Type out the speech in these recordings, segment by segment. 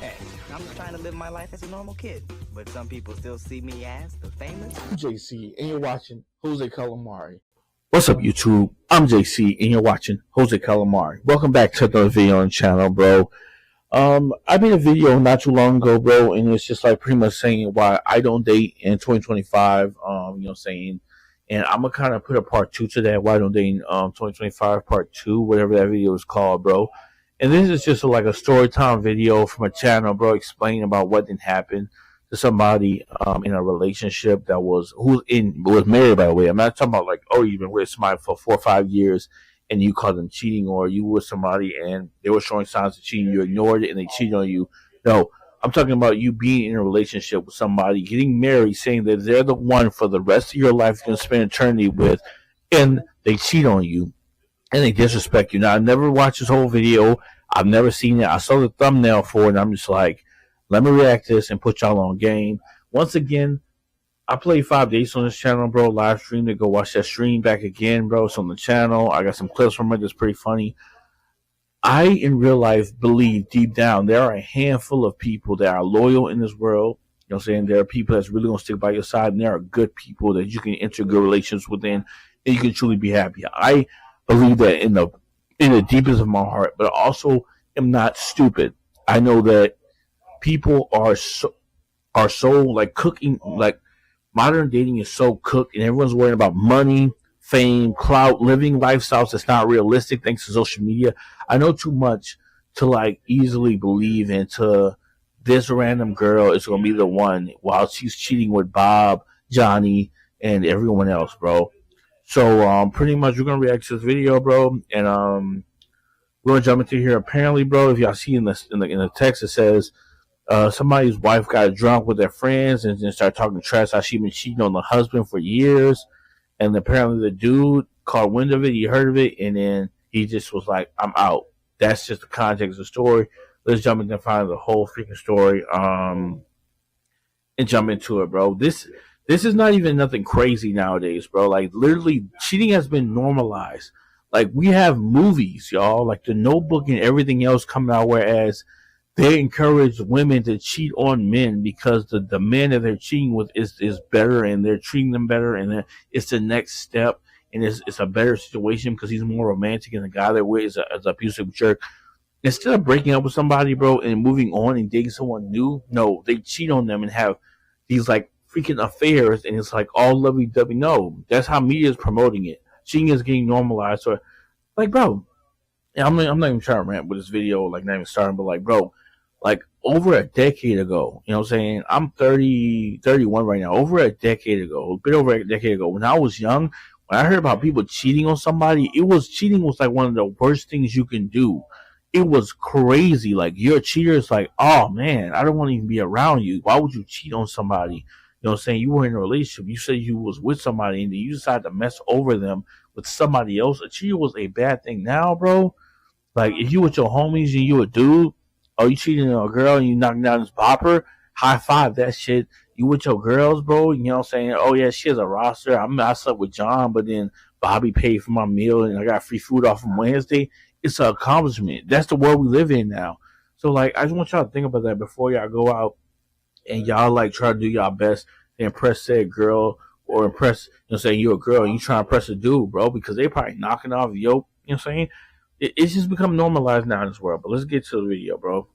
Hey, I'm just trying to live my life as a normal kid, but some people still see me as the famous. I'm JC, and you're watching Jose Calamari. What's up, YouTube? I'm JC, and you're watching Jose Calamari. Welcome back to another video on the channel, bro. I made a video not too long ago, bro, and it's just like pretty much saying why I don't date in 2025. Saying, and I'm gonna kind of put a part two to that. Why I don't date in 2025 part two, whatever that video is called, bro. And this is just like a story time video from a channel, bro, explaining about what didn't happen to somebody in a relationship that was married, by the way. I'm not talking about like, oh, you've been with somebody for 4 or 5 years and you called them cheating, or you were with somebody and they were showing signs of cheating, you ignored it and they cheated on you. No, I'm talking about you being in a relationship with somebody, getting married, saying that they're the one for the rest of your life you're going to spend eternity with, and they cheat on you and they disrespect you. Now, I never watched this whole video. I've never seen it. I saw the thumbnail for it, and I'm just like, let me react to this and put y'all on game. Once again, I play 5 days on this channel, bro. Live stream to go watch that stream back again, bro. It's on the channel. I got some clips from it that's pretty funny. I, in real life, believe deep down there are a handful of people that are loyal in this world. You know what I'm saying? There are people that's really going to stick by your side, and there are good people that you can enter good relations within, and you can truly be happy. I believe that in the deepest of my heart, but I also am not stupid. I know that people are so like cooking, like modern dating is so cooked, and everyone's worrying about money, fame, clout, living lifestyles that's not realistic thanks to social media. I know too much to like easily believe into this random girl is gonna be the one while she's cheating with Bob, Johnny, and everyone else, bro. So pretty much we're gonna react to this video, bro, and we're gonna jump into here. Apparently, bro, if y'all see in the text, it says somebody's wife got drunk with their friends and then started talking trash how she been cheating on the husband for years, and apparently the dude caught wind of it, he heard of it, and then he just was like, "I'm out." That's just the context of the story. Let's jump in and find the whole freaking story, and jump into it, bro. This is not even nothing crazy nowadays, bro. Like literally, cheating has been normalized. Like we have movies, y'all, like The Notebook and everything else coming out, whereas they encourage women to cheat on men because the men that they're cheating with is better, and they're treating them better, and it's the next step, and it's a better situation because he's more romantic, and the guy they're with is an abusive jerk. Instead of breaking up with somebody, bro, and moving on and dating someone new, no, they cheat on them and have these like freaking affairs, and it's like all lovey-dovey. No, that's how media is promoting it. Cheating is getting normalized. So, like, bro, I'm not even trying to rant with this video, like not even starting, but like, bro, like over a decade ago, you know what I'm saying? I'm 31 right now. Over a decade ago, a bit over a decade ago, when I was young, when I heard about people cheating on somebody, cheating was like one of the worst things you can do. It was crazy. Like, you're a cheater. It's like, oh man, I don't want to even be around you. Why would you cheat on somebody? You know what I'm saying? You were in a relationship. You said you was with somebody, and then you decided to mess over them with somebody else. A cheater was a bad thing. Now, bro, like if you with your homies and you a dude, oh, you cheating on a girl and you knocking down this bopper, high five that shit. You with your girls, bro, you know what I'm saying? Oh yeah, she has a roster. I slept with John, but then Bobby paid for my meal and I got free food off from Wednesday. It's an accomplishment. That's the world we live in now. So like, I just want y'all to think about that before y'all go out and y'all like try to do y'all best to impress said girl, or impress, you know, saying you're a girl and you trying to impress a dude, bro, because they probably knocking off yoke. You know what I'm saying? It's just become normalized now in this world. But let's get to the video, bro.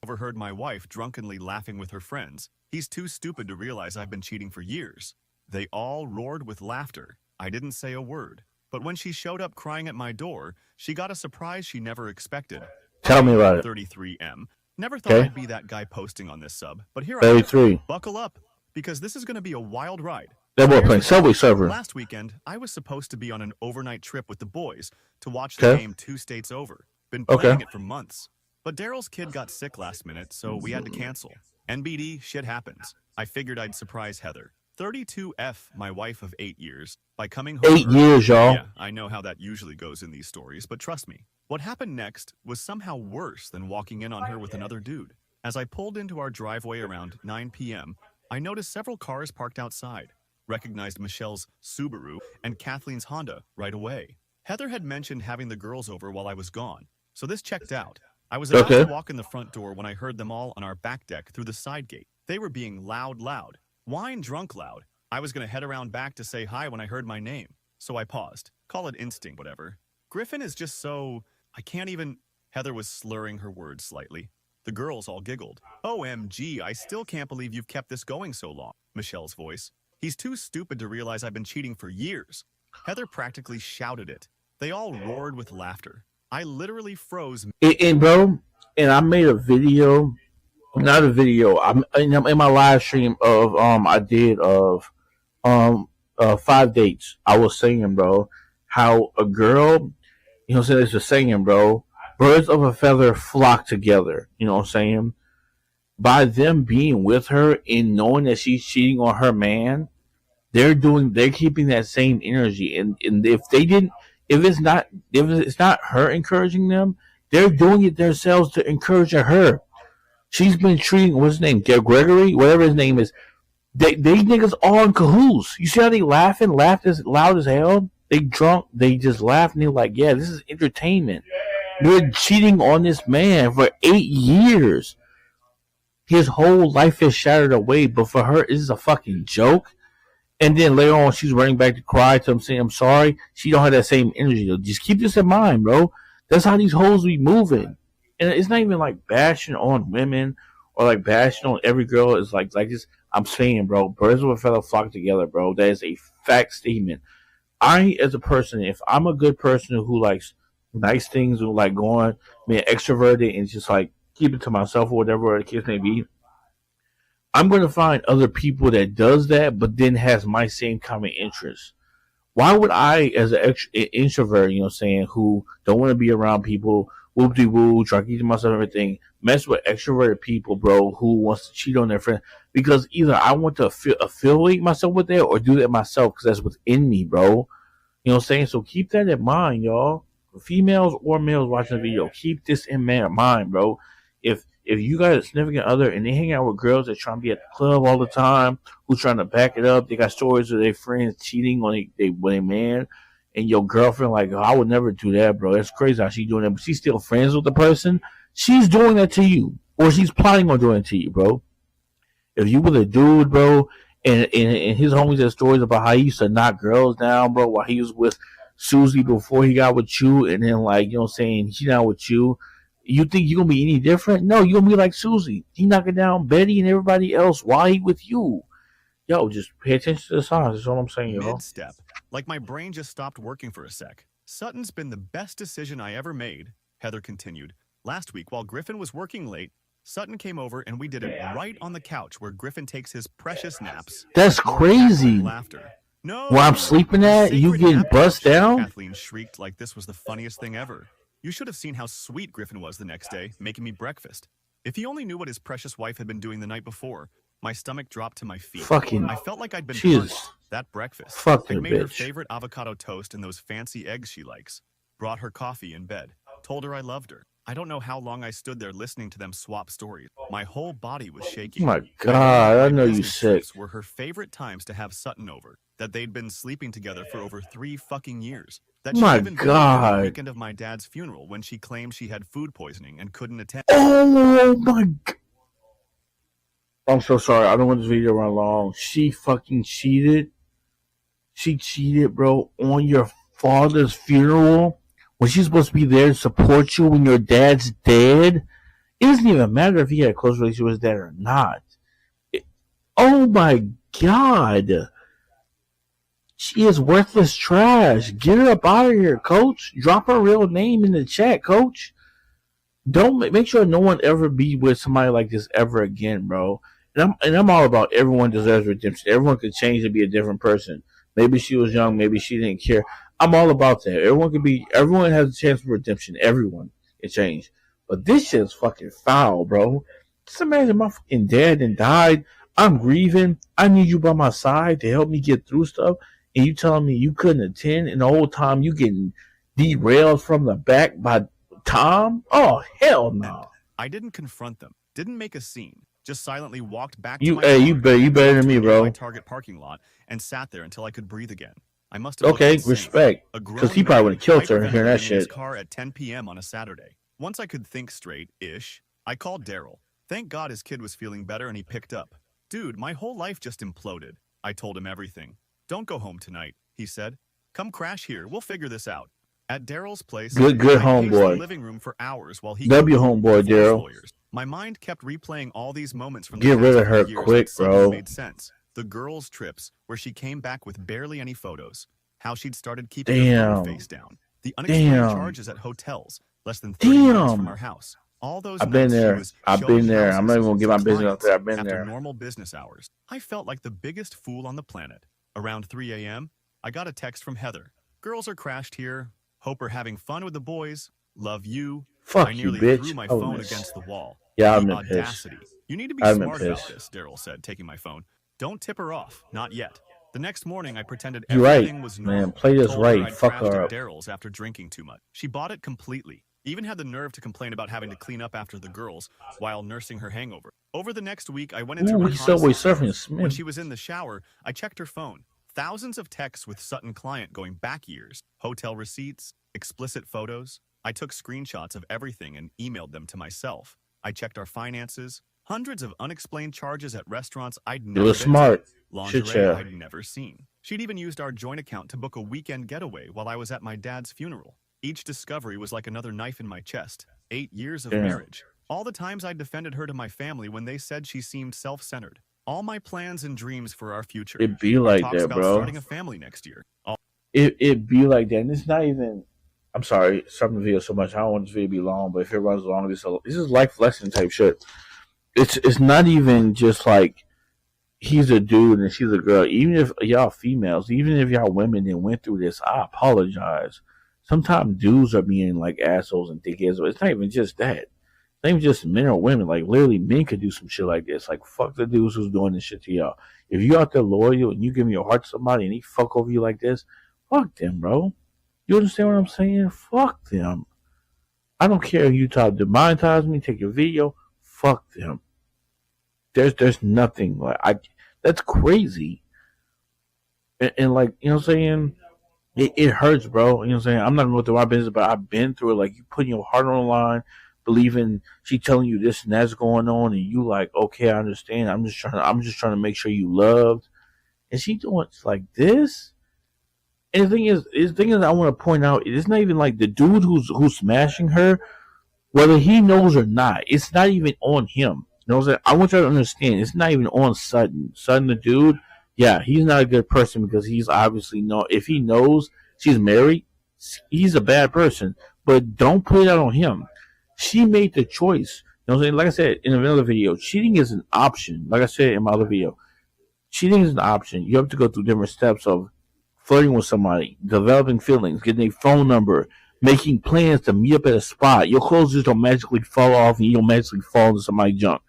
Overheard my wife drunkenly laughing with her friends. He's too stupid to realize I've been cheating for years. They all roared with laughter. I didn't say a word. But when she showed up crying at my door, she got a surprise she never expected. Tell me about it. 33M. Never thought I'd be that guy posting on this sub, but here 33. I am. Buckle up, because this is going to be a wild ride. That boy playing Subway Surfer. Last weekend, I was supposed to be on an overnight trip with the boys to watch the game 2 states over. Been planning it for months. But Daryl's kid got sick last minute, so we had to cancel. NBD, shit happens. I figured I'd surprise Heather. 32F, my wife of 8 years, by coming home. 8 years, y'all. Yeah, I know how that usually goes in these stories, but trust me. What happened next was somehow worse than walking in on her with another dude. As I pulled into our driveway around 9 p.m., I noticed several cars parked outside. Recognized Michelle's Subaru and Kathleen's Honda right away. Heather had mentioned having the girls over while I was gone, so this checked out. I was about to walk in the front door when I heard them all on our back deck through the side gate. They were being loud. Wine drunk loud. I was going to head around back to say hi when I heard my name. So I paused. Call it instinct, whatever. Griffin is just so... I can't even... Heather was slurring her words slightly. The girls all giggled. OMG, I still can't believe you've kept this going so long. Michelle's voice. He's too stupid to realize I've been cheating for years. Heather practically shouted it. They all roared with laughter. I literally froze. And bro, and I made a video, not a video. I'm in my live stream of I did of 5 dates. I was saying, bro, how a girl, you know, what I'm saying, it's a saying, bro. Birds of a feather flock together. You know what I'm saying? By them being with her and knowing that she's cheating on her man, they're keeping that same energy. And if it's not her encouraging them, they're doing it themselves to encourage her. She's been treating, what's his name, Gregory, whatever his name is. They niggas all in cahoots. You see how they laughed as loud as hell? They drunk, they just laugh and they're like, yeah, this is entertainment. They're cheating on this man for 8 years. His whole life is shattered away, but for her, this is a fucking joke. And then later on, she's running back to cry to him, saying, I'm sorry. She don't have that same energy. Just keep this in mind, bro. That's how these hoes be moving. And it's not even like bashing on women or like bashing on every girl. It's like this. I'm saying, bro, birds of a feather flock together, bro. That is a fact statement. I, as a person, if I'm a good person who likes nice things, who like going, being extroverted and just like keep it to myself or whatever the case may be, I'm going to find other people that does that, but then has my same common interests. Why would I, as an introvert, you know what I'm saying, who don't want to be around people, whoop-de-woo, try to keep to myself and everything, mess with extroverted people, bro, who wants to cheat on their friend? Because either I want to affiliate myself with that or do that myself because that's within me, bro. You know what I'm saying? So keep that in mind, y'all. Females or males watching the video, keep this in mind, bro. If you got a significant other and they hang out with girls that try to be at the club all the time, who's trying to back it up, they got stories of their friends cheating on their man, and your girlfriend like, oh, I would never do that, bro. That's crazy how she's doing that, but she's still friends with the person. She's doing that to you, or she's plotting on doing it to you, bro. If you were a dude, bro, and his homies had stories about how he used to knock girls down, bro, while he was with Susie before he got with you, and then like, you know what I'm saying, he not with you. You think you're going to be any different? No, you're going to be like Susie. He knocking down Betty and everybody else. Why he with you? Yo, just pay attention to the signs. That's all I'm saying, yo. Mid-step. Like my brain just stopped working for a sec. Sutton's been the best decision I ever made, Heather continued. Last week, while Griffin was working late, Sutton came over and we did it right on the couch where Griffin takes his precious naps. That's crazy. Laughter. No. While I'm sleeping at, you getting bust down? Kathleen shrieked like this was the funniest thing ever. You should have seen how sweet Griffin was the next day, making me breakfast. If he only knew what his precious wife had been doing the night before, my stomach dropped to my feet. I felt like I'd been punished. That breakfast. I made her favorite avocado toast and those fancy eggs she likes. Brought her coffee in bed. Told her I loved her. I don't know how long I stood there listening to them swap stories. My whole body was shaking. Oh my God, I know you sick. Were her favorite times to have Sutton over. That they'd been sleeping together for over 3 fucking years. That she even God. The weekend of my dad's funeral when she claimed she had food poisoning and couldn't attend. Oh my God. I'm so sorry. I don't want this video to run long. She fucking cheated. She cheated, bro, on your father's funeral when she's supposed to be there to support you when your dad's dead. It doesn't even matter if he had a close relationship with his dad or not. Oh my God. She is worthless trash. Get her up out of here, coach. Drop her real name in the chat, coach. Don't make sure no one ever be with somebody like this ever again, bro. And I'm all about everyone deserves redemption. Everyone could change and be a different person. Maybe she was young, maybe she didn't care. I'm all about that. Everyone has a chance for redemption. Everyone can change. But this shit is fucking foul, bro. Just imagine my fucking dad and died. I'm grieving. I need you by my side to help me get through stuff. And you telling me you couldn't attend, and the whole time you getting derailed from the back by Tom? Oh, hell no. I didn't confront them. Didn't make a scene. Just silently walked back to my you better than me, bro. My Target parking lot and sat there until I could breathe again. I must have respect. Because he probably would have killed her hearing that shit. His car at 10 p.m. on a Saturday. Once I could think straight-ish, I called Daryl. Thank God his kid was feeling better and he picked up. Dude, my whole life just imploded. I told him everything. Don't go home tonight, he said. Come crash here, we'll figure this out. At Daryl's place, Good I paced the homeboy. living room for hours while he W confronted homeboy, the divorce Daryl. lawyers. My mind kept replaying all these moments from the Get past rid of few her years quick, that suddenly bro. made sense. The girls' trips, where she came back with barely any photos. How she'd started keeping her phone Damn. face down. The unexplained Damn. charges at hotels, less than 30 miles from Damn. our house. All those I've been nights she there. was I've showing been there. I'm not houses even gonna get my to business out clients there. I've been after there. normal business hours. I felt like the biggest fool on the planet. Around 3 a.m., I got a text from Heather. Girls are crashed here. Hope we're having fun with the boys. Love you. Fuck I you, nearly bitch. through my I would've phone been against the wall. Yeah, I've The been pissed. audacity. You need to be I've been smart about pissed. this, Daryl said, taking my phone. Don't tip her off. Not yet. The next morning, I pretended You're right, everything was normal. man. Play this Told her right. I'd Fuck crashed her at up. Daryl's after drinking too much. She bought it completely. Even had the nerve to complain about having to clean up after the girls while nursing her hangover. Over the next week, I went into Ooh, he's Subway reconnaissance Surfing mode. When Smith. she was in the shower, I checked her phone. Thousands of texts with Sutton client going back years. Hotel receipts, explicit photos. I took screenshots of everything and emailed them to myself. I checked our finances. Hundreds of unexplained charges at restaurants I'd You never were been to. smart. Shit, Lingerie yeah. I'd never seen. She'd even used our joint account to book a weekend getaway while I was at my dad's funeral. Each discovery was like another knife in my chest. 8 years of Damn. marriage. All the times I defended her to my family when they said she seemed self-centered. All my plans and dreams for our future. It be like Talks that, about bro. starting a family next year. It be like that. And it's not even. I'm sorry, stopping the video so much. I don't want this video to be long, but if it runs long, this is life lesson type shit. It's not even just like he's a dude and she's a girl. Even if y'all females, even if y'all women that went through this, I apologize. Sometimes dudes are being like assholes and dickheads, but it's not even just that. It's not even just men or women. Like literally, men could do some shit like this. Like fuck the dudes who's doing this shit to y'all. If you out there loyal and you give your heart to somebody and he fuck over you like this, fuck them, bro. You understand what I'm saying? Fuck them. I don't care if you try to demonetize me, take your video. Fuck them. There's nothing like that's crazy. And like, you know what I'm saying? It hurts, bro. You know what I'm saying? I'm not gonna go through my business, but I've been through it. Like you putting your heart on the line, believing she telling you this and that's going on, and you like, okay, I understand. I'm just trying to make sure you loved. And she doing like this. And the thing is, I want to point out, it's not even like the dude who's smashing her, whether he knows or not. It's not even on him. You know what I'm saying? I want you to understand, it's not even on Sutton. Sutton, the dude, yeah, he's not a good person because he's obviously if he knows she's married, he's a bad person. But don't put it out on him. She made the choice. You know what I'm saying? Like I said in another video, cheating is an option. Like I said in my other video, cheating is an option. You have to go through different steps of flirting with somebody, developing feelings, getting a phone number, making plans to meet up at a spot. Your clothes just don't magically fall off and you don't magically fall into somebody's junk.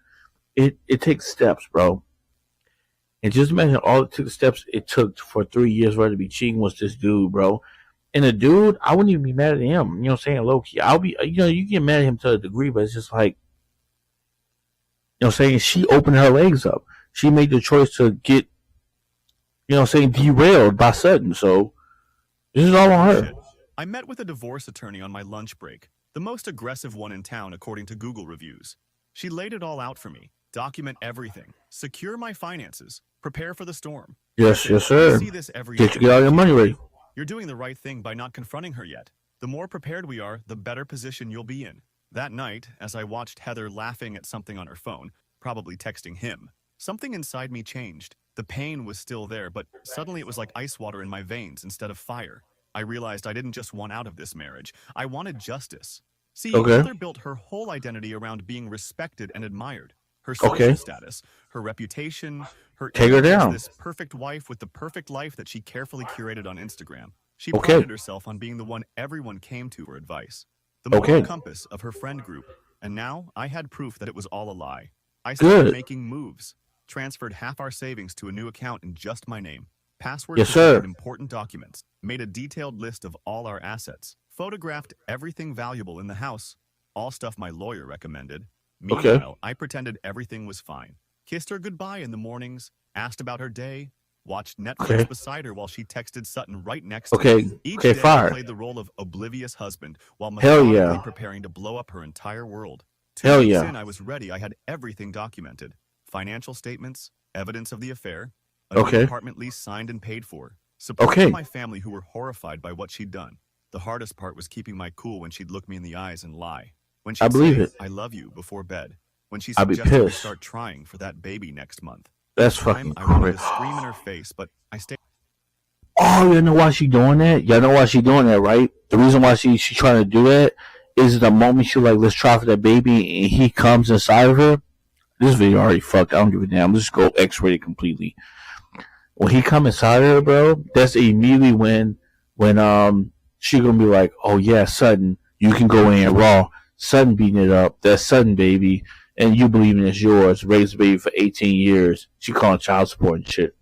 It takes steps, bro. And just imagine all the steps it took for 3 years for her to be cheating with this dude, bro. And the dude, I wouldn't even be mad at him. You know what I'm saying? Low key. I'll be, you get mad at him to a degree, but it's just like, you know what I'm saying? She opened her legs up. She made the choice to get, you know what I'm saying, derailed by Sutton. So this is all on her. Shit. I met with a divorce attorney on my lunch break, the most aggressive one in town according to Google reviews. She laid it all out for me. Document everything. Secure my finances. Prepare for the storm. Yes, sir. I see this every Get day. all your money ready. You're doing the right thing by not confronting her yet. The more prepared we are, the better position you'll be in. That night, as I watched Heather laughing at something on her phone, probably texting him, something inside me changed. The pain was still there, but suddenly it was like ice water in my veins instead of fire. I realized I didn't just want out of this marriage. I wanted justice. See, Heather built her whole identity around being respected and admired. Her social status, her reputation, her Take her down. This perfect wife with the perfect life that she carefully curated on Instagram. She prided herself on being the one everyone came to for advice. The moral compass of her friend group. And now I had proof that it was all a lie. I started making moves. Transferred half our savings to a new account in just my name. Password protected important documents. Made a detailed list of all our assets. Photographed everything valuable in the house. All stuff my lawyer recommended. Meanwhile, I pretended everything was fine. Kissed her goodbye in the mornings. Asked about her day. watched Netflix Okay. beside her while she texted Sutton right next to Okay. me. Each Okay, day I fire. played the role of oblivious husband while Hell methodically yeah. preparing to blow up her entire world. Hell 2 weeks yeah. in, I was ready. I had everything documented. Financial statements, evidence of the affair, a Okay. new apartment lease signed and paid for, support Okay. from my family who were horrified by what she'd done. The hardest part was keeping my cool when she'd look me in the eyes and lie. When she'd believe say, it. I love you before bed. When she I'd be suggested we pissed. start trying for that baby next month. That's Each time fucking I wanted crazy. to scream in her face, but I stayed. Oh, you know why she doing that? Y'all know why she doing that, right? The reason why she trying to do that is the moment she like, let's try for that baby, and he comes inside of her. This video already fucked. I don't give a damn. Let's go X-rated completely. When he come inside of her, bro, that's immediately when she gonna be like, oh yeah, Sutton, you can go in raw. Sutton beating it up. That's Sutton baby, and you believing it's yours. Raised the baby for 18 years. She calling child support and shit.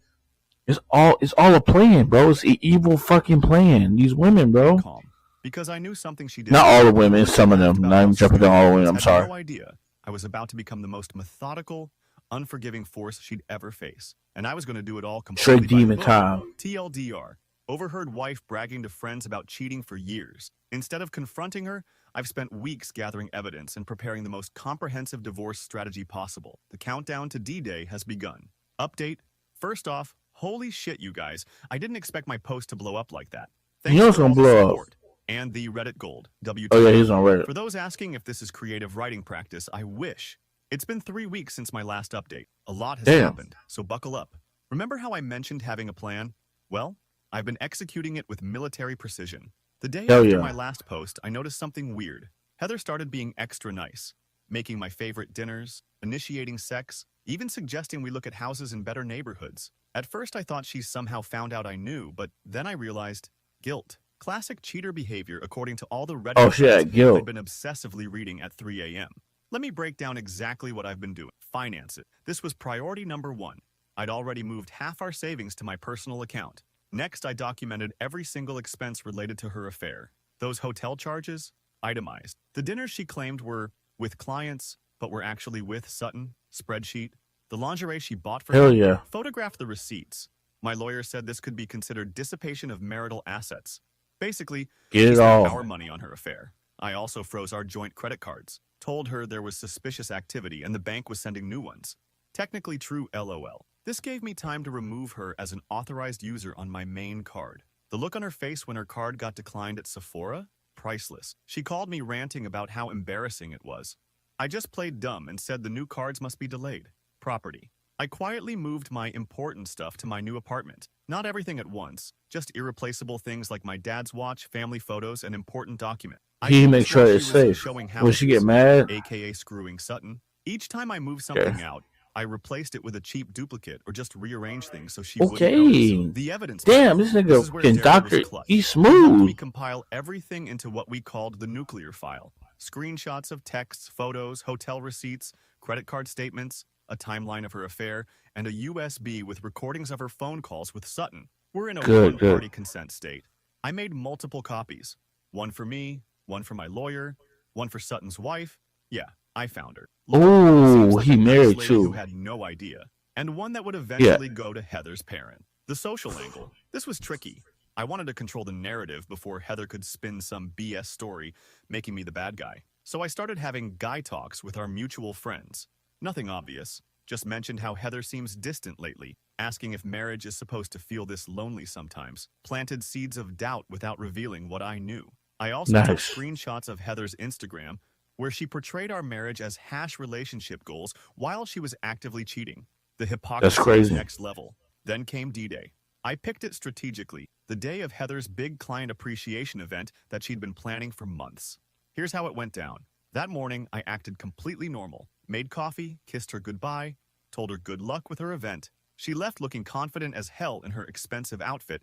It's all a plan, bro. It's an evil fucking plan. These women, bro. Calm, because I knew something she did. Not all the women, some of them. Not even jumping down all the women. I'm sorry. No idea. I was about to become the most methodical, unforgiving force she'd ever face, and I was going to do it all completely. Straight demon time. TLDR. Overheard wife bragging to friends about cheating for years. Instead of confronting her, I've spent weeks gathering evidence and preparing the most comprehensive divorce strategy possible. The countdown to D-Day has begun. Update. First off, holy shit, you guys. I didn't expect my post to blow up like that. You know it's gonna blow up. And the Reddit Gold. Oh yeah, he's on Reddit. For those asking if this is creative writing practice, I wish. It's been 3 weeks since my last update. A lot has happened, so buckle up. Remember how I mentioned having a plan? Well, I've been executing it with military precision. The day after my last post, I noticed something weird. Heather started being extra nice, making my favorite dinners, initiating sex, even suggesting we look at houses in better neighborhoods. At first, I thought she somehow found out I knew, but then I realized guilt. Classic cheater behavior according to all the Reddit guilt. I've been obsessively reading at 3 a.m. Let me break down exactly what I've been doing. Finance it. This was priority number 1. I'd already moved half our savings to my personal account. Next, I documented every single expense related to her affair. Those hotel charges, itemized. The dinners she claimed were with clients, but were actually with Sutton, spreadsheet. The lingerie she bought for her, photographed the receipts. My lawyer said this could be considered dissipation of marital assets. Basically, she spent our money on her affair. I also froze our joint credit cards, told her there was suspicious activity and the bank was sending new ones. Technically true, LOL. This gave me time to remove her as an authorized user on my main card. The look on her face when her card got declined at Sephora? Priceless. She called me ranting about how embarrassing it was. I just played dumb and said the new cards must be delayed. Property. I quietly moved my important stuff to my new apartment. Not everything at once, just irreplaceable things like my dad's watch, family photos, and important documents. He makes sure it's safe. Will she get mad? AKA screwing Sutton. Each time I move something out, I replaced it with a cheap duplicate or just rearranged things so she wouldn't notice. The evidence. Damn, this nigga can doctor. He's smooth. We compile everything into what we called the nuclear file. Screenshots of texts, photos, hotel receipts, credit card statements, a timeline of her affair, and a USB with recordings of her phone calls with Sutton. We're in a one-party consent state. I made multiple copies. One for me, one for my lawyer, one for Sutton's wife. Yeah, I found her. Oh, he married too. Who had no idea. And one that would eventually go to Heather's parent. The social angle. This was tricky. I wanted to control the narrative before Heather could spin some BS story, making me the bad guy. So I started having guy talks with our mutual friends. Nothing obvious. Just mentioned how Heather seems distant lately, asking if marriage is supposed to feel this lonely sometimes. Planted seeds of doubt without revealing what I knew. I also took screenshots of Heather's Instagram, where she portrayed our marriage as relationship goals while she was actively cheating. The hypocrisy was next level. Then came D-Day. I picked it strategically, the day of Heather's big client appreciation event that she'd been planning for months. Here's how it went down. That morning, I acted completely normal. Made coffee, kissed her goodbye, told her good luck with her event. She left looking confident as hell in her expensive outfit.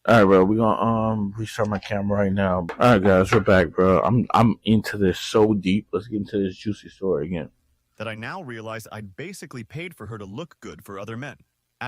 All right, bro. We're gonna restart my camera right now. All right, guys, we're back, bro. I'm into this so deep. Let's get into this juicy story again. That I now realize I'd basically paid for her to look good for other men.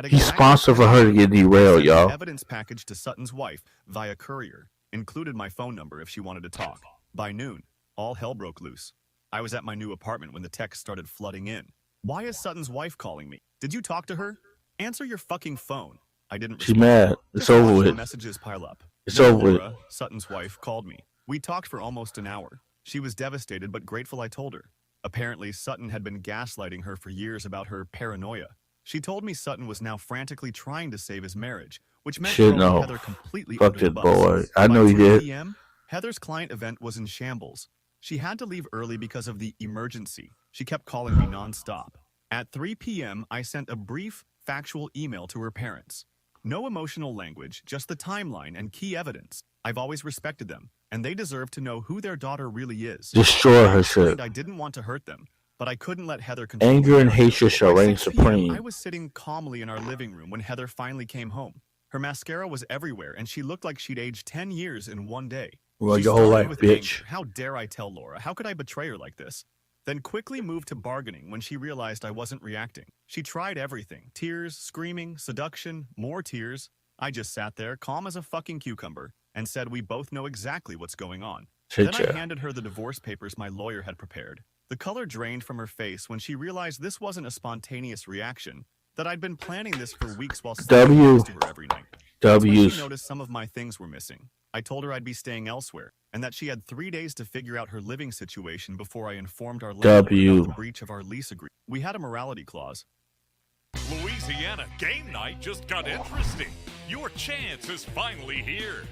He sponsored for her to get derailed, y'all. Evidence package to Sutton's wife via courier. Included my phone number if she wanted to talk. By noon, all hell broke loose. I was at my new apartment when the texts started flooding in. Why is Sutton's wife calling me? Did you talk to her? Answer your fucking phone. I didn't She's respond. mad. It's Just over watched the with. messages pile up. It's Then over with. Laura, Sutton's wife, called me. We talked for almost an hour. She was devastated but grateful I told her. Apparently, Sutton had been gaslighting her for years about her paranoia. She told me Sutton was now frantically trying to save his marriage, which meant Shit, throwing no. Heather completely Fuck under the that bus. boy. I By know he 3 did. p.m., Heather's client event was in shambles. She had to leave early because of the emergency. She kept calling me nonstop. At 3 p.m., I sent a brief, factual email to her parents. No emotional language, just the timeline and key evidence. I've always respected them, and they deserve to know who their daughter really is. Destroy her I shit. explained I didn't want to hurt them, but I couldn't let Heather control Anger the and narrative. hatred shall By reign 6 p.m., supreme. I was sitting calmly in our living room when Heather finally came home. Her mascara was everywhere, and she looked like she'd aged 10 years in one day. Well, She your whole started life, with bitch. anger. How dare I tell Laura? How could I betray her like this? Then quickly moved to bargaining when she realized I wasn't reacting. She tried everything. Tears, screaming, seduction, more tears. I just sat there, calm as a fucking cucumber, and said we both know exactly what's going on. Shit, Then I yeah. handed her the divorce papers my lawyer had prepared. The color drained from her face when she realized this wasn't a spontaneous reaction, that I'd been planning this for weeks while saying W. things to her every night. That's when W's. she noticed some of my things were missing. I told her I'd be staying elsewhere, and that she had 3 days to figure out her living situation before I informed our landlord W. about the breach of our lease agreement. We had a morality clause. Louisiana game night just got interesting. Your chance is finally here.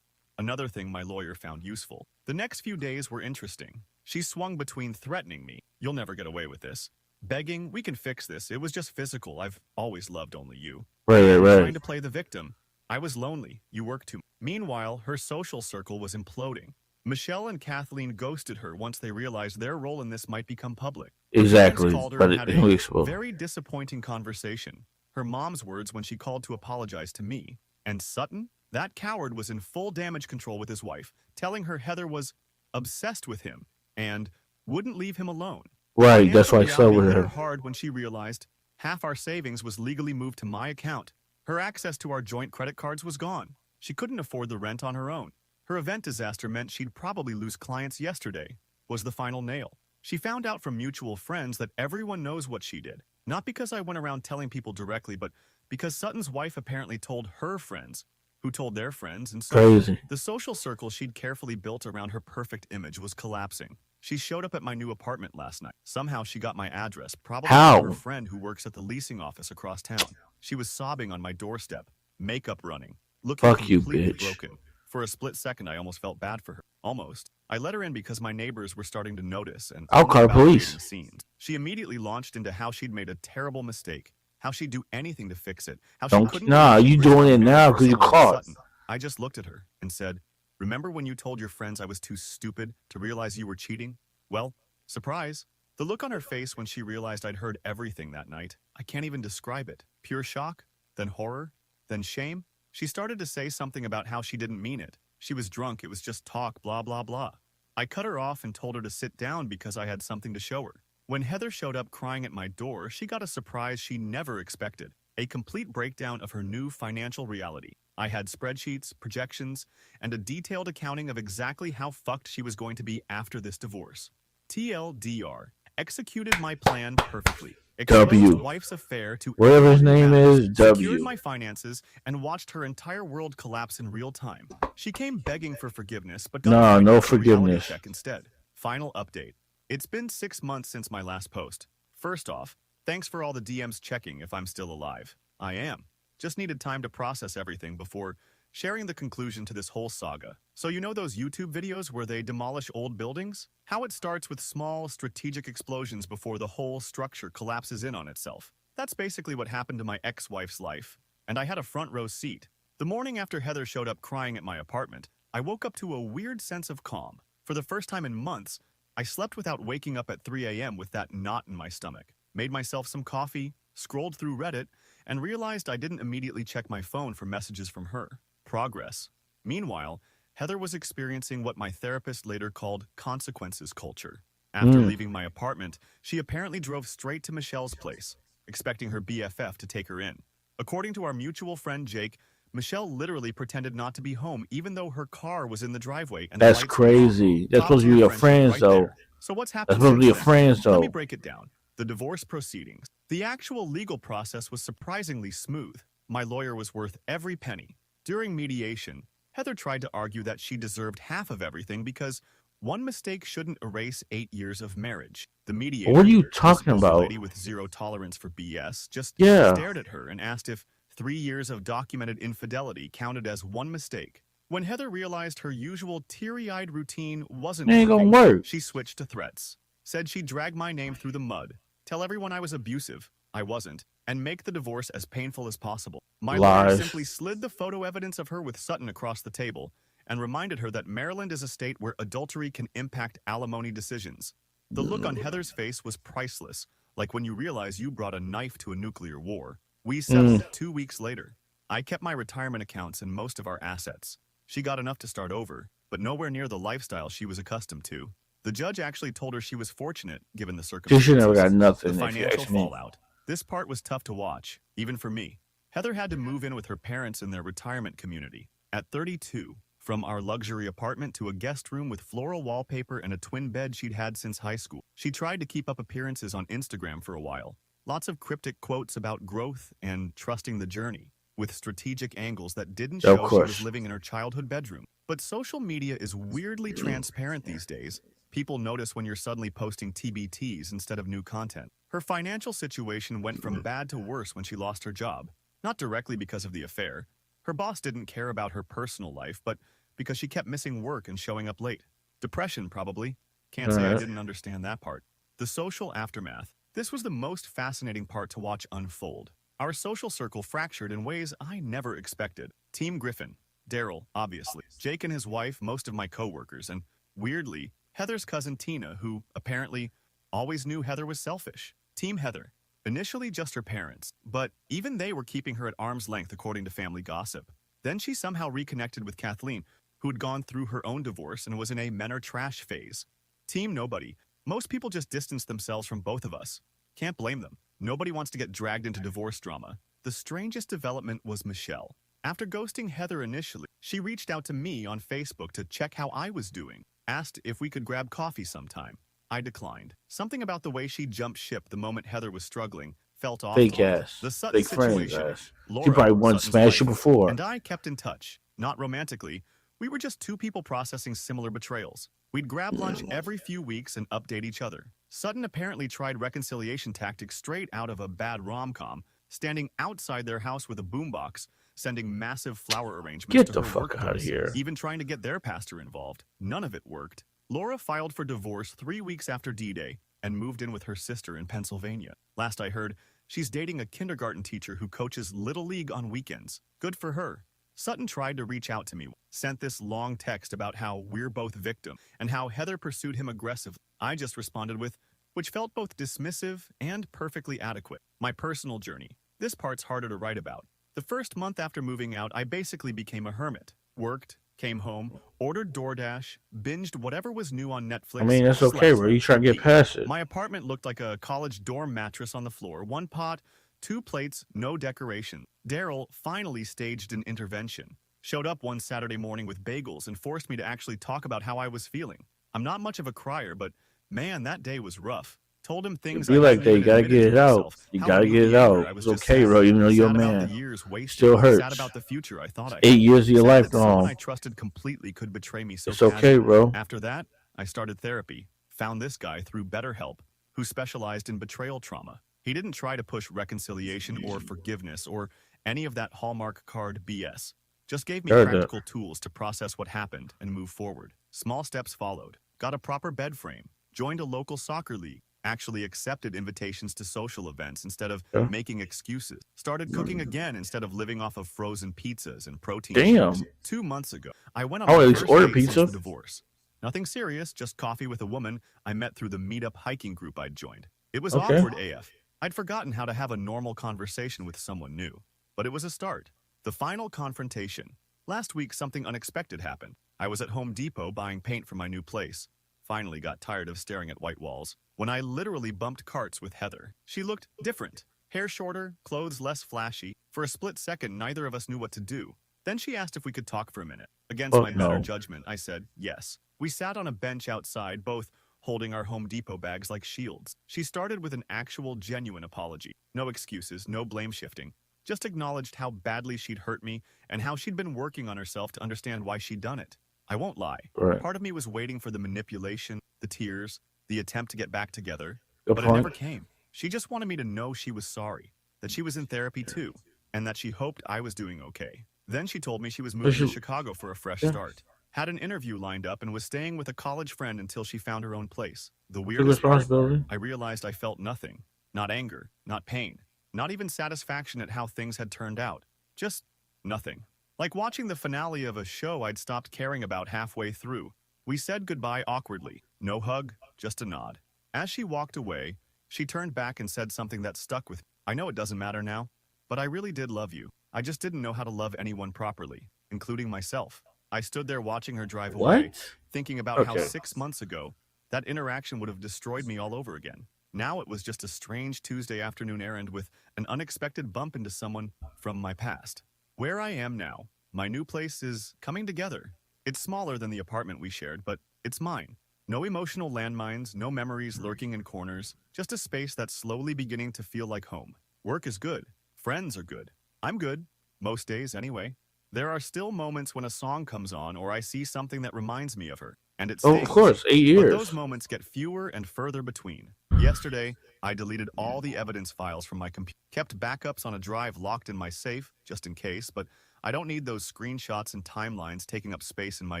Another thing my lawyer found useful. The next few days were interesting. She swung between threatening me, you'll never get away with this, begging, we can fix this, it was just physical, I've always loved only you, Right, and right, trying right. to play the victim. I was lonely, you worked too much. Meanwhile, her social circle was imploding. Michelle and Kathleen ghosted her once they realized their role in this might become public. Her friends Exactly. called her But and had it a exposed. very disappointing conversation. Her mom's words when she called to apologize to me. And Sutton? That coward was in full damage control with his wife, telling her Heather was obsessed with him and wouldn't leave him alone. Right, that's why I Financial slept with reality hit her. hard when she realized half our savings was legally moved to my account. Her access to our joint credit cards was gone. She couldn't afford the rent on her own. Her event disaster meant she'd probably lose clients yesterday, was the final nail. She found out from mutual friends that everyone knows what she did. Not because I went around telling people directly, but because Sutton's wife apparently told her friends, who told their friends, and so Crazy. the social circle she'd carefully built around her perfect image was collapsing. She showed up at my new apartment last night. Somehow she got my address, probably How? from her friend who works at the leasing office across town. She was sobbing on my doorstep, makeup running, looking Fuck you, completely bitch. broken. For a split second, I almost felt bad for her. Almost. I let her in because my neighbors were starting to notice and I'll call the about police. creating scenes. She immediately launched into how she'd made a terrible mistake, how she'd do anything to fix it, how she Don't- couldn't nah, believe you the doing it risk of now marrying 'cause you someone like caught. Sutton. I just looked at her and said, remember when you told your friends I was too stupid to realize you were cheating? Well, surprise. The look on her face when she realized I'd heard everything that night, I can't even describe it. Pure shock, then horror, then shame. She started to say something about how she didn't mean it. She was drunk, it was just talk, blah, blah, blah. I cut her off and told her to sit down because I had something to show her. When Heather showed up crying at my door, she got a surprise she never expected. A complete breakdown of her new financial reality. I had spreadsheets, projections, and a detailed accounting of exactly how fucked she was going to be after this divorce. TLDR. Executed my plan perfectly. Exposed W. wife's affair to Whatever his everyone who name matters, is, W. Secured my finances and watched her entire world collapse in real time. She came begging for forgiveness, but got Nah, a no reality forgiveness. check instead. Final update. It's been 6 months since my last post. First off, thanks for all the DMs checking if I'm still alive. I am. Just needed time to process everything before sharing the conclusion to this whole saga. So you know those YouTube videos where they demolish old buildings? How it starts with small, strategic explosions before the whole structure collapses in on itself. That's basically what happened to my ex-wife's life. And I had a front row seat. The morning after Heather showed up crying at my apartment, I woke up to a weird sense of calm. For the first time in months, I slept without waking up at 3 a.m. with that knot in my stomach. Made myself some coffee, scrolled through Reddit, and realized I didn't immediately check my phone for messages from her. Progress. Meanwhile, Heather was experiencing what my therapist later called consequences culture. After leaving my apartment, she apparently drove straight to Michelle's place, expecting her BFF to take her in. According to our mutual friend Jake, Michelle literally pretended not to be home even though her car was in the driveway and the That's lights were on. crazy. That's Props supposed to to be her your friendship friends, right though. there. So what's happened That's supposed to be your since then? friends, Let me though. break it down. The divorce proceedings. The actual legal process was surprisingly smooth. My lawyer was worth every penny. During mediation, Heather tried to argue that she deserved half of everything because one mistake shouldn't erase 8 years of marriage. The mediator, What are you this talking older about? lady with zero tolerance for BS, just Yeah. stared at her and asked if 3 years of documented infidelity counted as one mistake. When Heather realized her usual teary-eyed routine wasn't It ain't gonna working, work. she switched to threats. Said she'd drag my name through the mud, tell everyone I was abusive, I wasn't, and make the divorce as painful as possible. My lawyer Lies. simply slid the photo evidence of her with Sutton across the table and reminded her that Maryland is a state where adultery can impact alimony decisions. The look on Heather's face was priceless, like when you realize you brought a knife to a nuclear war. We settled 2 weeks later. I kept my retirement accounts and most of our assets. She got enough to start over, but nowhere near the lifestyle she was accustomed to. The judge actually told her she was fortunate, given the She circumstances. should never got nothing, The if you financial ask me. fallout. This part was tough to watch, even for me. Heather had to move in with her parents in their retirement community. At 32, from our luxury apartment to a guest room with floral wallpaper and a twin bed she'd had since high school. She tried to keep up appearances on Instagram for a while. Lots of cryptic quotes about growth and trusting the journey, with strategic angles that didn't Of show she course. was living in her childhood bedroom. But social media is weirdly transparent these days. People notice when you're suddenly posting TBTs instead of new content. Her financial situation went from bad to worse when she lost her job. Not directly because of the affair. Her boss didn't care about her personal life, but because she kept missing work and showing up late. Depression, probably. Can't say I Alright. didn't understand that part. The social aftermath. This was the most fascinating part to watch unfold. Our social circle fractured in ways I never expected. Team Griffin, Daryl, obviously, Jake and his wife, most of my coworkers, and weirdly, Heather's cousin Tina, who apparently always knew Heather was selfish. Team Heather, initially just her parents, but even they were keeping her at arm's length according to family gossip. Then she somehow reconnected with Kathleen, who had gone through her own divorce and was in a men are trash phase. Team Nobody. Most people just distanced themselves from both of us. Can't blame them. Nobody wants to get dragged into divorce drama. The strangest development was Michelle. After ghosting Heather initially, she reached out to me on Facebook to check how I was doing. Asked if we could grab coffee sometime. I declined. Something about the way she jumped ship the moment Heather was struggling felt off. Fake to me. ass. The Sutton Fake friends situation. ass. She Laura, probably wanted to Sutton's smash you wife, before. and I kept in touch. Not romantically. We were just two people processing similar betrayals. We'd grab lunch every few weeks and update each other. Sutton apparently tried reconciliation tactics straight out of a bad rom-com, standing outside their house with a boombox, sending massive flower arrangements Get to the her fuck work outta bus, here. even trying to get their pastor involved. None of it worked. Laura filed for divorce 3 weeks after D-Day and moved in with her sister in Pennsylvania. Last I heard, she's dating a kindergarten teacher who coaches Little League on weekends. Good for her. Sutton tried to reach out to me, sent this long text about how we're both victim and how Heather pursued him aggressively. I just responded with, which felt both dismissive and perfectly adequate. My personal journey. This part's harder to write about. The first month after moving out, I basically became a hermit. Worked, came home, ordered DoorDash, binged whatever was new on Netflix. I mean, that's okay, slept, bro. You trying to get ate. past it. My apartment looked like a college dorm mattress on the floor, one pot, 2 plates, no decoration. Daryl finally staged an intervention. Showed up one Saturday morning with bagels and forced me to actually talk about how I was feeling. I'm not much of a crier, but man, that day was rough. Told him things Be I like hadn't that. You even gotta admitted get to it out. myself. You How gotta I get it moved out. here, I was It's just okay, sad. bro. Even though you're a Sad about man. the years wasted. Still hurts. Sad about the future I thought I 8 had. years of your Sad life that someone I gone. trusted completely could betray me so It's okay, casually. bro. After that, I started therapy. Found this guy through BetterHelp, who specialized in betrayal trauma. He didn't try to push reconciliation or forgiveness or any of that Hallmark card BS. Just gave me Heard that. practical tools to process what happened and move forward. Small steps followed. Got a proper bed frame. Joined a local soccer league. Actually accepted invitations to social events instead of Yeah. making excuses. Started cooking again instead of living off of frozen pizzas and protein Damn. shakes. 2 months ago, I went on Oh, my at least first order date since pizza? the divorce. Nothing serious, just coffee with a woman I met through the meetup hiking group I'd joined. It was Okay. awkward AF. I'd forgotten how to have a normal conversation with someone new. But it was a start. The final confrontation. Last week, something unexpected happened. I was at Home Depot buying paint for my new place. Finally got tired of staring at white walls when I literally bumped carts with Heather. She looked different. Hair shorter, clothes less flashy. For a split second, neither of us knew what to do. Then she asked if we could talk for a minute. Against Fuck my better no. judgment, I said yes. We sat on a bench outside, both holding our Home Depot bags like shields. She started with an actual genuine apology. No excuses, no blame shifting. Just acknowledged how badly she'd hurt me and how she'd been working on herself to understand why she'd done it. I won't lie. Right. Part of me was waiting for the manipulation, the tears, the attempt to get back together. Good But point. it never came. She just wanted me to know she was sorry, that she was in therapy too, and that she hoped I was doing okay. Then she told me she was moving to Chicago for a fresh start. Had an interview lined up and was staying with a college friend until she found her own place. The weirdest part, responsibility. I realized I felt nothing. Not anger, not pain, not even satisfaction at how things had turned out. Just nothing. Like watching the finale of a show I'd stopped caring about halfway through. We said goodbye awkwardly. No hug, just a nod. As she walked away, she turned back and said something that stuck with me. I know it doesn't matter now, but I really did love you. I just didn't know how to love anyone properly, including myself. I stood there watching her drive away, What? thinking about how 6 months ago, that interaction would have destroyed me all over again. Now it was just a strange Tuesday afternoon errand with an unexpected bump into someone from my past. Where I am now, my new place is coming together. It's smaller than the apartment we shared, but it's mine. No emotional landmines, no memories lurking in corners, just a space that's slowly beginning to feel like home. Work is good. Friends are good. I'm good. Most days, anyway. There are still moments when a song comes on or I see something that reminds me of her, and it Oh, stings. of course, 8 But years. those moments get fewer and further between. Yesterday, I deleted all the evidence files from my computer, kept backups on a drive locked in my safe, just in case, but I don't need those screenshots and timelines taking up space in my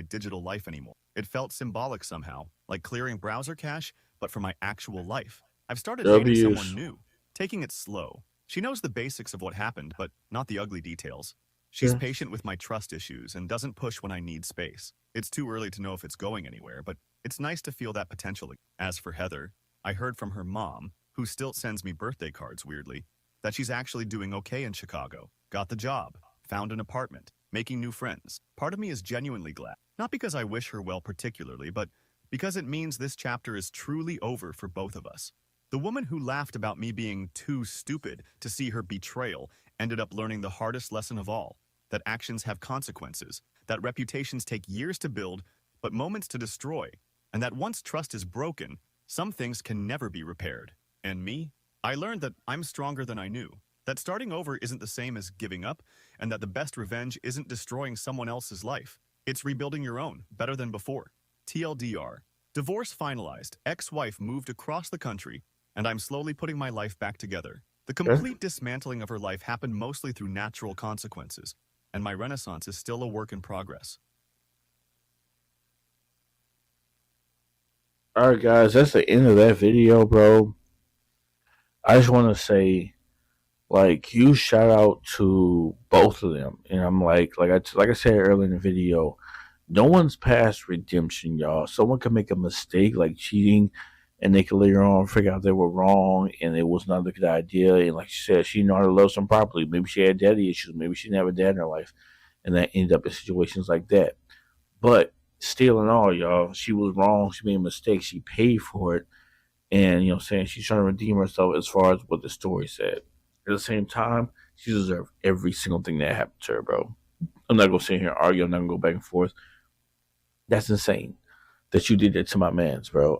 digital life anymore. It felt symbolic somehow, like clearing browser cache, but for my actual life. I've started dating W's. someone new, taking it slow. She knows the basics of what happened, but not the ugly details. She's Yeah. patient with my trust issues and doesn't push when I need space. It's too early to know if it's going anywhere, but it's nice to feel that potential. As for Heather, I heard from her mom, who still sends me birthday cards weirdly, that she's actually doing okay in Chicago. Got the job, found an apartment, making new friends. Part of me is genuinely glad. Not because I wish her well particularly, but because it means this chapter is truly over for both of us. The woman who laughed about me being too stupid to see her betrayal ended up learning the hardest lesson of all, that actions have consequences, that reputations take years to build, but moments to destroy, and that once trust is broken, some things can never be repaired. And me? I learned that I'm stronger than I knew, that starting over isn't the same as giving up, and that the best revenge isn't destroying someone else's life. It's rebuilding your own, better than before. TLDR. Divorce finalized, ex-wife moved across the country, and I'm slowly putting my life back together. The complete dismantling of her life happened mostly through natural consequences, and my renaissance is still a work in progress. Alright, guys, that's the end of that video, bro. I just want to say, like, huge shout out to both of them. And I'm like I said earlier in the video, no one's past redemption, y'all. Someone can make a mistake like cheating, and they can later on figure out they were wrong and it was not a good idea. And like she said, she didn't know how to love someone properly. Maybe she had daddy issues. Maybe she didn't have a dad in her life, and that ended up in situations like that. But still in all, y'all, she was wrong. She made a mistake. She paid for it. And, you know what I'm saying, she's trying to redeem herself as far as what the story said. At the same time, she deserved every single thing that happened to her, bro. I'm not going to sit here and argue. I'm not going to go back and forth. That's insane that you did that to my mans, bro.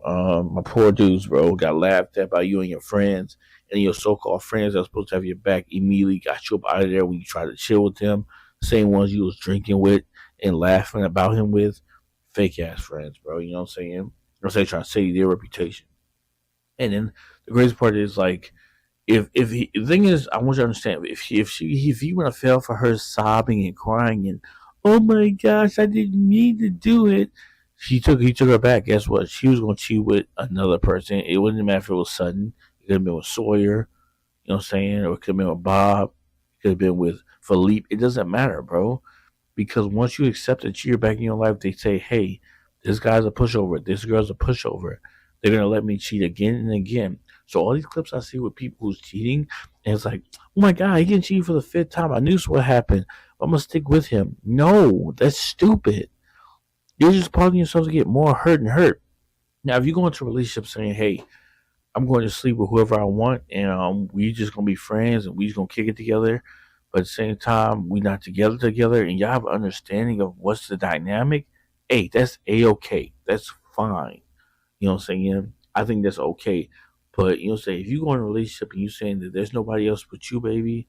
My poor dudes, bro, got laughed at by you and your friends. And your so-called friends that were supposed to have your back immediately got you up out of there when you tried to chill with them. Same ones you was drinking with and laughing about him with. Fake-ass friends, bro. You know what I'm saying? I'm saying trying to save their reputation. And then the crazy part is, like, the thing is, I want you to understand, if you want to fell for her sobbing and crying and, oh my gosh, I didn't mean to do it, he took her back. Guess what? She was going to cheat with another person. It wouldn't matter if it was Sutton. It could have been with Sawyer. You know what I'm saying? Or it could have been with Bob. It could have been with Philippe. It doesn't matter, bro. Because once you accept a cheater back in your life, they say, hey, this guy's a pushover. This girl's a pushover. They're going to let me cheat again and again. So all these clips I see with people who's cheating, and it's like, oh my God, he can cheat for the 5th time. I knew this would happen. I'm going to stick with him. No, that's stupid. You're just causing yourself to get more hurt and hurt. Now, if you go into a relationship saying, hey, I'm going to sleep with whoever I want, and we just going to be friends, and we just going to kick it together, but at the same time, we not together, and y'all have an understanding of what's the dynamic, hey, that's A-okay. That's fine. You know what I'm saying? I think that's okay. But you know what I'm saying, if you go in a relationship and you saying that there's nobody else but you, baby,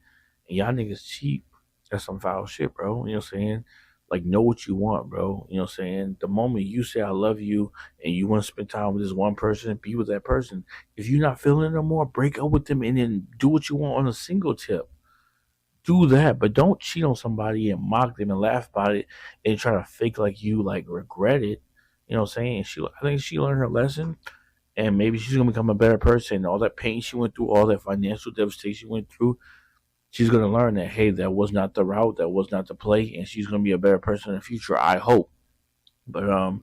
and y'all niggas cheap, that's some foul shit, bro. You know what I'm saying? Like, know what you want, bro. You know what I'm saying? The moment you say I love you and you want to spend time with this one person, be with that person. If you're not feeling it no more, break up with them and then do what you want on a single tip. Do that, but don't cheat on somebody and mock them and laugh about it and try to fake like you like regret it. You know what I'm saying? I think she learned her lesson, and maybe she's gonna become a better person. All that pain she went through, all that financial devastation she went through, she's gonna learn that hey, that was not the route, that was not the play, and she's gonna be a better person in the future. I hope. But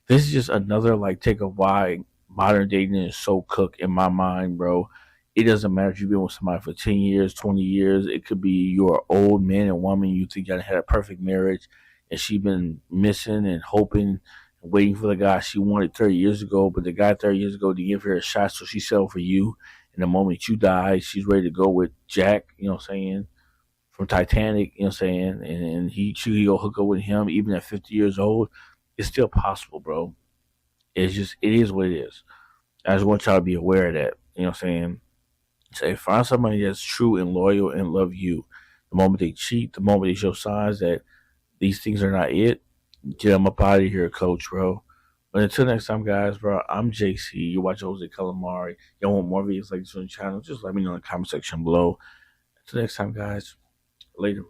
this is just another like take of why modern dating is so cooked in my mind, bro. It doesn't matter if you've been with somebody for 10 years, 20 years. It could be you're an old man and woman. You think you had a perfect marriage, and she been missing and hoping and waiting for the guy she wanted 30 years ago. But the guy 30 years ago didn't give her a shot, so she settled for you. And the moment you die, she's ready to go with Jack, you know what I'm saying, from Titanic, you know what I'm saying? And she go hook up with him even at 50 years old. It's still possible, bro. It's just, it is what it is. I just want y'all to be aware of that. You know what I'm saying? Say, find somebody that's true and loyal and love you. The moment they cheat, the moment they show signs that these things are not it, get them up out of here, coach, bro. But until next time, guys, bro, I'm JC. You watch Jose Calamari. Y'all want more videos like this on the channel? Just let me know in the comment section below. Until next time, guys. Later.